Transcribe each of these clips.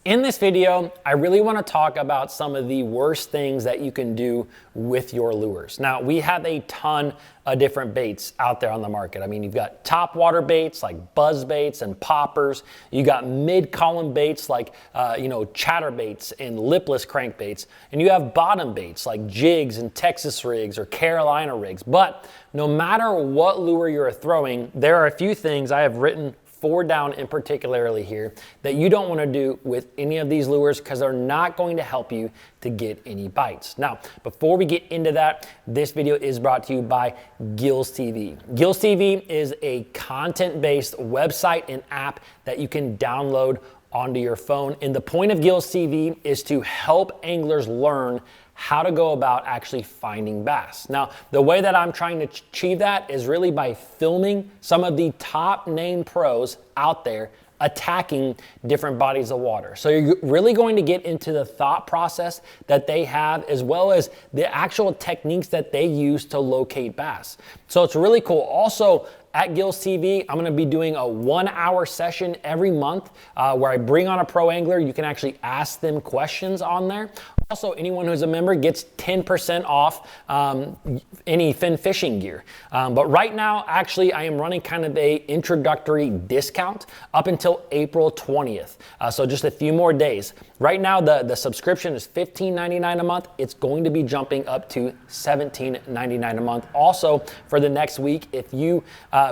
In this video, I really want to talk about some of the worst things that you can do with your lures. Now, we have a ton of different baits out there on the market. I mean, you've got top water baits like buzz baits and poppers. You got mid-column baits like, chatter baits and lipless crankbaits. And you have bottom baits like jigs and Texas rigs or Carolina rigs. But no matter what lure you're throwing, there are a few things I have written 4 down in particularly here that you don't want to do with any of these lures because they're not going to help you to get any bites. Now, before we get into that, this video is brought to you by Gills TV. Gills TV is a content-based website and app that you can download onto your phone. And the point of Gills TV is to help anglers learn how to go about actually finding bass. Now, the way that I'm trying to achieve that is really by filming some of the top name pros out there attacking different bodies of water. So you're really going to get into the thought process that they have as well as the actual techniques that they use to locate bass. So it's really cool. Also, at Gills TV, I'm gonna be doing a 1-hour session every month where I bring on a pro angler. You can actually ask them questions on there. Also, anyone who's a member gets 10% off any fin fishing gear. But right now, actually, I am running kind of a introductory discount up until April 20th. So just a few more days. Right now, the subscription is $15.99 a month. It's going to be jumping up to $17.99 a month. Also, for the next week, if you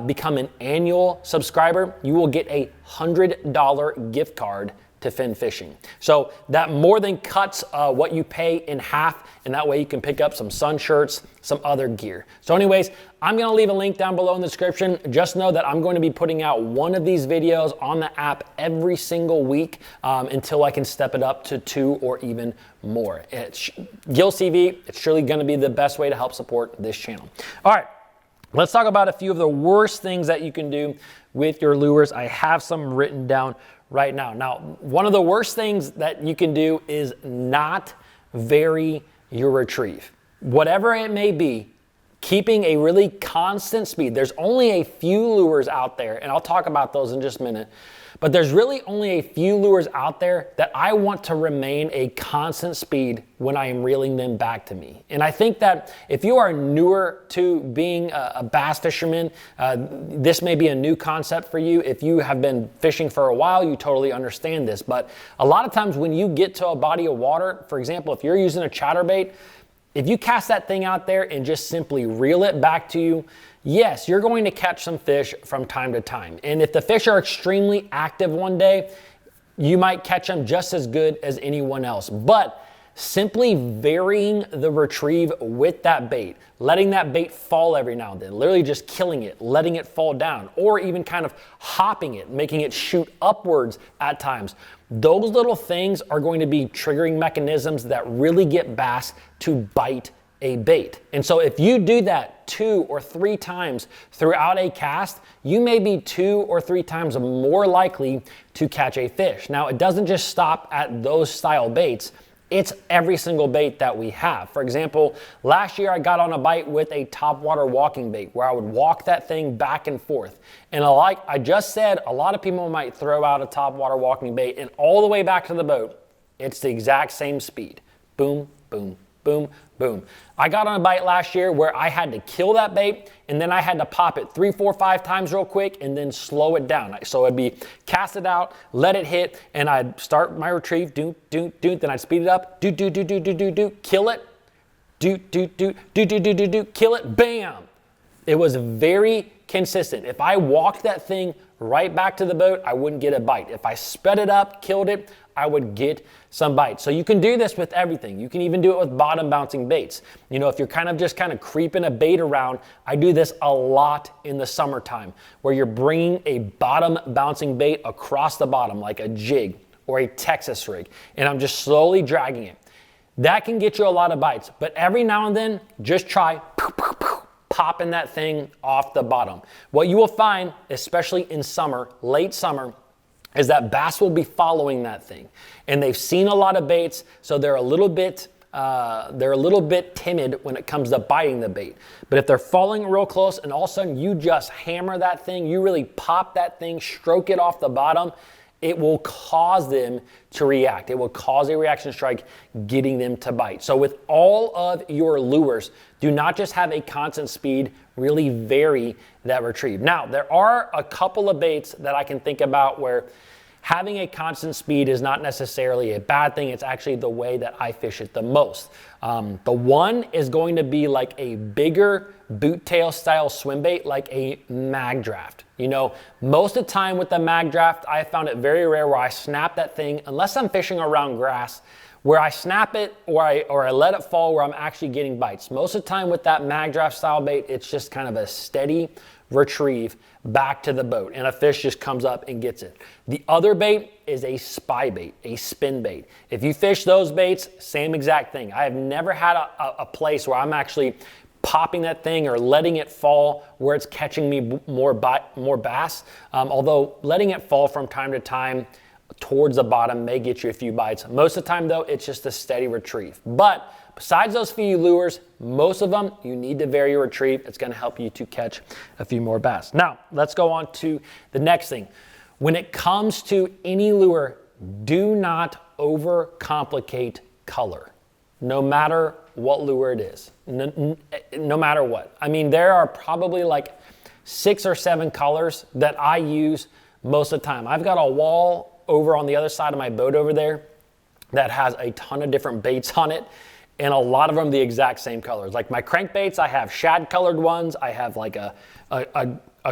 become an annual subscriber, you will get a $100 gift card to fin fishing. So that more than cuts what you pay in half, and that way you can pick up some sun shirts, some other gear. So anyways, I'm gonna leave a link down below in the description. Just know that I'm going to be putting out one of these videos on the app every single week until I can step it up to 2 or even more. Gills TV, it's surely gonna be the best way to help support this channel. All right, let's talk about a few of the worst things that you can do with your lures. I have some written down right now. Now, one of the worst things that you can do is not vary your retrieve. Whatever it may be, keeping a really constant speed. There's only a few lures out there, and I'll talk about those in just a minute, but there's really only a few lures out there that I want to remain a constant speed when I am reeling them back to me. And I think that if you are newer to being a bass fisherman, this may be a new concept for you. If you have been fishing for a while, you totally understand this. But a lot of times when you get to a body of water, for example, if you're using a chatterbait, if you cast that thing out there and just simply reel it back to you, yes, you're going to catch some fish from time to time. And if the fish are extremely active one day, you might catch them just as good as anyone else. But simply varying the retrieve with that bait, letting that bait fall every now and then, literally just killing it, letting it fall down, or even kind of hopping it, making it shoot upwards at times. Those little things are going to be triggering mechanisms that really get bass to bite a bait. And so if you do that 2 or 3 times throughout a cast, you may be 2 or 3 times more likely to catch a fish. Now, it doesn't just stop at those style baits. It's every single bait that we have. For example, last year I got on a bite with a topwater walking bait where I would walk that thing back and forth. And like I just said, a lot of people might throw out a topwater walking bait and all the way back to the boat, it's the exact same speed. Boom, boom, boom, boom. I got on a bite last year where I had to kill that bait and then I had to pop it 3, 4, 5 times real quick and then slow it down. So it'd be cast it out, let it hit, and I'd start my retrieve, do, do, do, then I'd speed it up, do, do, do, do, do, do, do, kill it, do, do, do, do, do, do, do, do, kill it, bam. It was very consistent. If I walked that thing right back to the boat, I wouldn't get a bite. If I sped it up, killed it, I would get some bites. So you can do this with everything. You can even do it with bottom bouncing baits. You know, if you're kind of creeping a bait around, I do this a lot in the summertime where you're bringing a bottom bouncing bait across the bottom like a jig or a Texas rig, and I'm just slowly dragging it. That can get you a lot of bites, but every now and then, just try popping that thing off the bottom. What you will find, especially in summer, late summer, is that bass will be following that thing. And they've seen a lot of baits, so they're a little bit timid when it comes to biting the bait. But if they're following real close and all of a sudden you just hammer that thing, you really pop that thing, stroke it off the bottom, it will cause them to react. It will cause a reaction strike, getting them to bite. So with all of your lures, do not just have a constant speed, really vary that retrieve. Now, there are a couple of baits that I can think about where having a constant speed is not necessarily a bad thing. It's actually the way that I fish it the most. The one is going to be like a bigger boot tail style swim bait, like a mag draft. You know, most of the time with the mag draft, I found it very rare where I snap that thing, unless I'm fishing around grass, where I snap it or I let it fall where I'm actually getting bites. Most of the time with that mag draft style bait, it's just kind of a steady retrieve back to the boat, and a fish just comes up and gets it. The other bait is a spy bait, a spin bait. If you fish those baits, same exact thing. I have never had a place where I'm actually popping that thing or letting it fall where it's catching me more bass. Although letting it fall from time to time towards the bottom may get you a few bites. Most of the time though, it's just a steady retrieve. But besides those few lures, most of them, you need to vary your retrieve. It's gonna help you to catch a few more bass. Now, let's go on to the next thing. When it comes to any lure, do not overcomplicate color, no matter what lure it is, no matter what. I mean, there are probably like 6 or 7 colors that I use most of the time. I've got a wall over on the other side of my boat over there that has a ton of different baits on it, and a lot of them the exact same colors. Like my crankbaits, I have shad colored ones, I have like a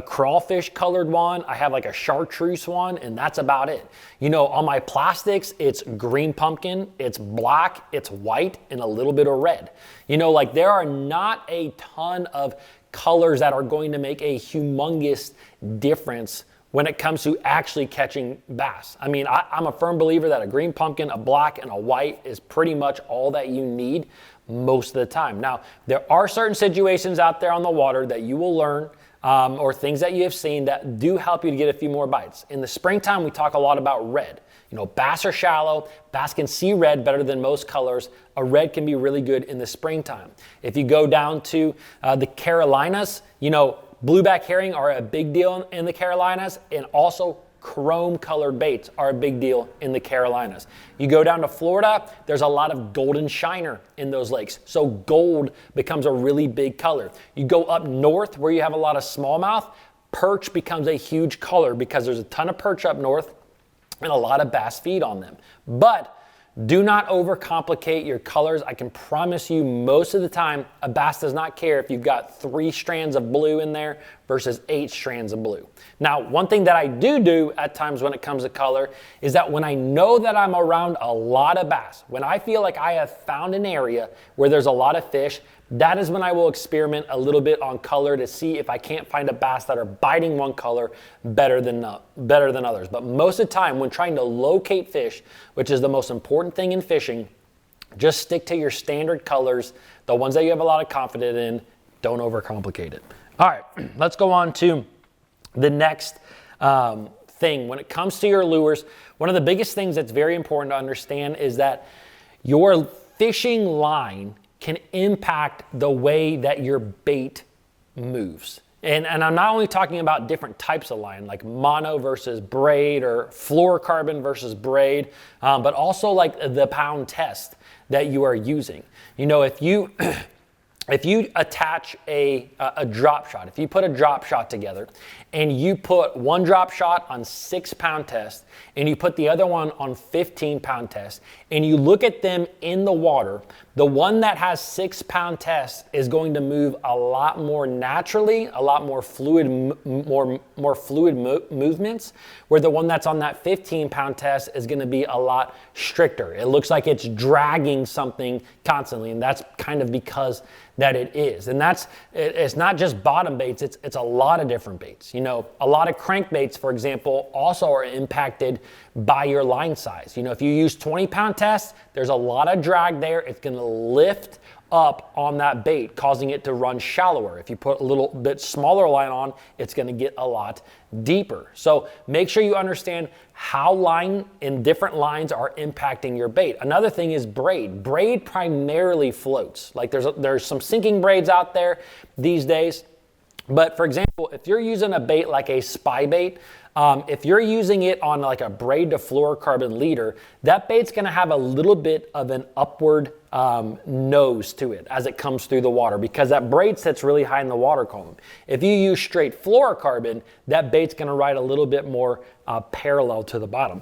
crawfish colored one, I have like a chartreuse one, and that's about it. You know, on my plastics, it's green pumpkin, it's black, it's white, and a little bit of red. You know, like there are not a ton of colors that are going to make a humongous difference when it comes to actually catching bass. I mean, I'm a firm believer that a green pumpkin, a black, and a white is pretty much all that you need most of the time. Now, there are certain situations out there on the water that you will learn or things that you have seen that do help you to get a few more bites. In the springtime, we talk a lot about red. You know, bass are shallow, bass can see red better than most colors. A red can be really good in the springtime. If you go down to the Carolinas, you know, blueback herring are a big deal in the Carolinas, and also chrome colored baits are a big deal in the Carolinas. You go down to Florida, there's a lot of golden shiner in those lakes. So gold becomes a really big color. You go up north where you have a lot of smallmouth, perch becomes a huge color because there's a ton of perch up north and a lot of bass feed on them. But do not overcomplicate your colors. I can promise you most of the time, a bass does not care if you've got 3 strands of blue in there versus 8 strands of blue. Now, one thing that I do at times when it comes to color is that when I know that I'm around a lot of bass, when I feel like I have found an area where there's a lot of fish, that is when I will experiment a little bit on color to see if I can't find a bass that are biting one color better than others. But most of the time, when trying to locate fish, which is the most important thing in fishing, just stick to your standard colors, the ones that you have a lot of confidence in. Don't overcomplicate it. All right, let's go on to the next thing. When it comes to your lures, one of the biggest things that's very important to understand is that your fishing line can impact the way that your bait moves. And I'm not only talking about different types of line, like mono versus braid or fluorocarbon versus braid, but also like the pound test that you are using. You know, if you attach a drop shot, if you put a drop shot together and you put one drop shot on 6-pound test and you put the other one on 15-pound test and you look at them in the water, the one that has 6-pound test is going to move a lot more naturally, a lot more fluid, more fluid movements, where the one that's on that 15-pound test is going to be a lot stricter. It looks like it's dragging something constantly, and that's kind of because that it is. And it's not just bottom baits, it's a lot of different baits. You know, a lot of crankbaits, for example, also are impacted by your line size. You know, if you use 20-pound test, there's a lot of drag there. It's going to lift up on that bait, causing it to run shallower. If you put a little bit smaller line on, it's going to get a lot deeper. So make sure you understand how line and different lines are impacting your bait. Another thing is braid. Braid primarily floats. Like there's some sinking braids out there these days. But for example, if you're using a bait like a spy bait, if you're using it on like a braid to fluorocarbon leader, that bait's gonna have a little bit of an upward nose to it as it comes through the water, because that braid sits really high in the water column. If you use straight fluorocarbon, that bait's gonna ride a little bit more parallel to the bottom.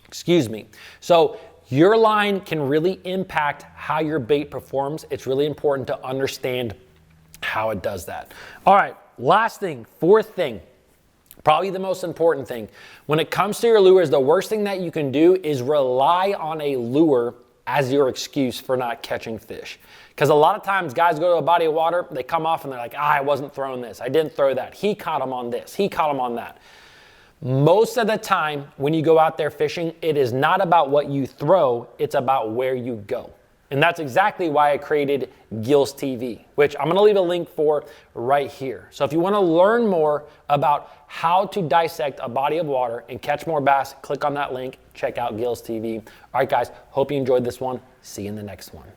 Excuse me. So your line can really impact how your bait performs. It's really important to understand how it does that. All right, last thing, fourth thing, probably the most important thing. When it comes to your lures, the worst thing that you can do is rely on a lure as your excuse for not catching fish. Because a lot of times guys go to a body of water, they come off and they're like, I wasn't throwing this, I didn't throw that, he caught him on this, he caught him on that. Most of the time when you go out there fishing, it is not about what you throw, it's about where you go. And that's exactly why I created Gills TV, which I'm gonna leave a link for right here. So if you wanna learn more about how to dissect a body of water and catch more bass, click on that link, check out Gills TV. All right guys, hope you enjoyed this one. See you in the next one.